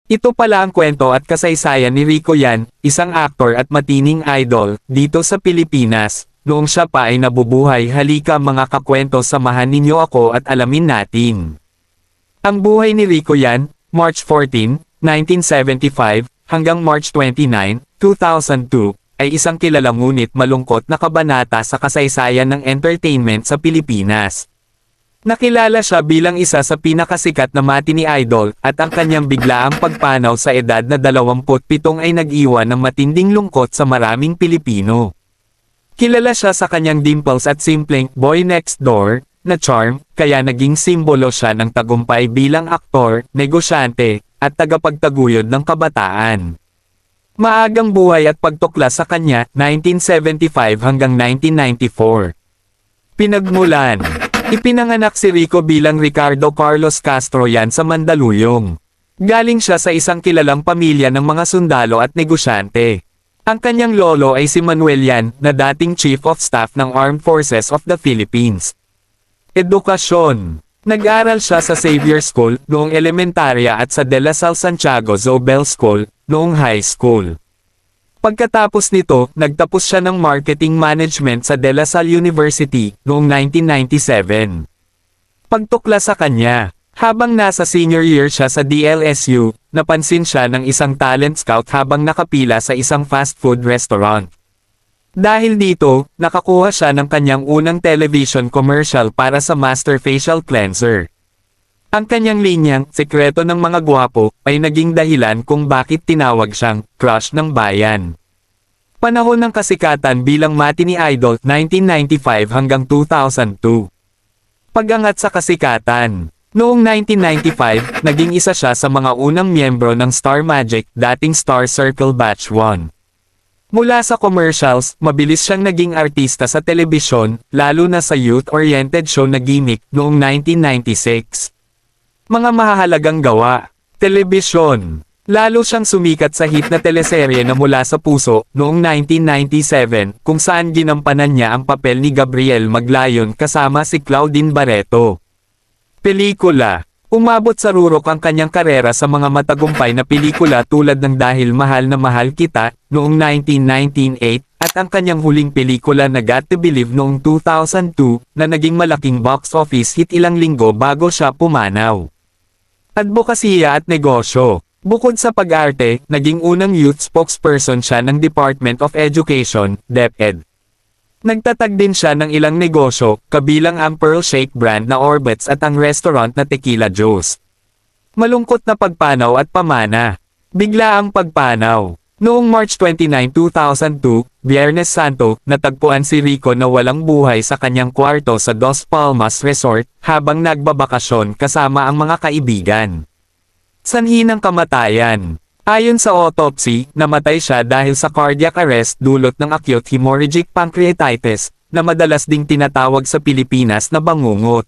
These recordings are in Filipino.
Ito pala ang kwento at kasaysayan ni Rico Yan, isang aktor at matining idol, dito sa Pilipinas. Noong siya pa ay nabubuhay, halika mga kakwento, samahan ninyo ako at alamin natin. Ang buhay ni Rico Yan, March 14, 1975, hanggang March 29, 2002, ay isang kilalang ngunit malungkot na kabanata sa kasaysayan ng entertainment sa Pilipinas. Nakilala siya bilang isa sa pinakasikat na matinee idol, at ang kanyang biglaang pagpanaw sa edad na 27 ay nag-iwan ng matinding lungkot sa maraming Pilipino. Kilala siya sa kanyang dimples at simpleng boy next door na charm, kaya naging simbolo siya ng tagumpay bilang aktor, negosyante, at tagapagtaguyod ng kabataan. Maagang buhay at pagtuklas sa kanya, 1975 hanggang 1994. Pinagmulan. Ipinanganak si Rico bilang Ricardo Carlos Castro Yan sa Mandaluyong. Galing siya sa isang kilalang pamilya ng mga sundalo at negosyante. Ang kanyang lolo ay si Manuel Yan, na dating Chief of Staff ng Armed Forces of the Philippines. Edukasyon. Nag-aral siya sa Xavier School noong elementarya at sa De La Salle Santiago Zobel School noong high school. Pagkatapos nito, nagtapos siya ng Marketing Management sa De La Salle University noong 1997. Pagtuklas sa kanya, habang nasa senior year siya sa DLSU, napansin siya ng isang talent scout habang nakapila sa isang fast food restaurant. Dahil dito, nakakuha siya ng kanyang unang television commercial para sa Master Facial Cleanser. Ang kanyang linyang, Sekreto ng Mga Gwapo, ay naging dahilan kung bakit tinawag siyang crush ng bayan. Panahon ng kasikatan bilang matinee idol, 1995 hanggang 2002. Pag-angat sa kasikatan. Noong 1995, naging isa siya sa mga unang miyembro ng Star Magic, dating Star Circle Batch 1. Mula sa commercials, mabilis siyang naging artista sa telebisyon, lalo na sa youth-oriented show na Gimmick, noong 1996. Mga mahahalagang gawa. Telebisyon. Lalo siyang sumikat sa hit na teleserye na Mula sa Puso, noong 1997, kung saan ginampanan niya ang papel ni Gabriel Maglayon kasama si Claudine Barreto. Pelikula. Umabot sa rurok ang kanyang karera sa mga matagumpay na pelikula tulad ng Dahil Mahal na Mahal Kita, noong 1998, at ang kanyang huling pelikula na Got to Believe noong 2002, na naging malaking box office hit ilang linggo bago siya pumanaw. Advokasya at negosyo. Bukod sa pag-arte, naging unang youth spokesperson siya ng Department of Education, DepEd. Nagtatag din siya ng ilang negosyo, kabilang ang Pearl Shake brand na Orbits at ang restaurant na Tequila Joe's. Malungkot na pagpanaw at pamana. Biglaang pagpanaw. Noong March 29, 2002, Biyernes Santo, natagpuan si Rico na walang buhay sa kanyang kwarto sa Dos Palmas Resort, habang nagbabakasyon kasama ang mga kaibigan. Sanhi ng kamatayan. Ayon sa autopsy, namatay siya dahil sa cardiac arrest dulot ng acute hemorrhagic pancreatitis, na madalas ding tinatawag sa Pilipinas na bangungot.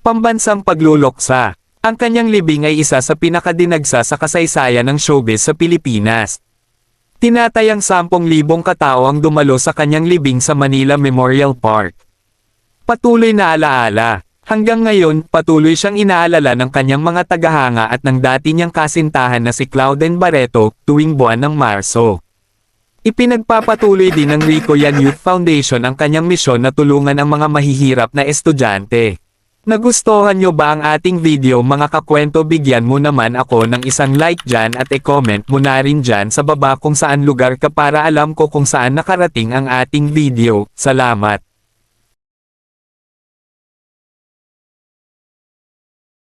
Pambansang pagluloksa. Ang kanyang libing ay isa sa pinakadinagsa sa kasaysayan ng showbiz sa Pilipinas. Tinatayang 10,000 katao ang dumalo sa kanyang libing sa Manila Memorial Park. Patuloy na alaala. Hanggang ngayon, patuloy siyang inaalala ng kanyang mga tagahanga at ng dati niyang kasintahan na si Claudine Barreto, tuwing buwan ng Marso. Ipinagpapatuloy din ng Rico Yan Youth Foundation ang kanyang misyon na tulungan ang mga mahihirap na estudyante. Nagustuhan nyo ba ang ating video mga kakwento? Bigyan mo naman ako ng isang like dyan at e-comment mo na rin dyan sa baba kung saan lugar ka para alam ko kung saan nakarating ang ating video. Salamat!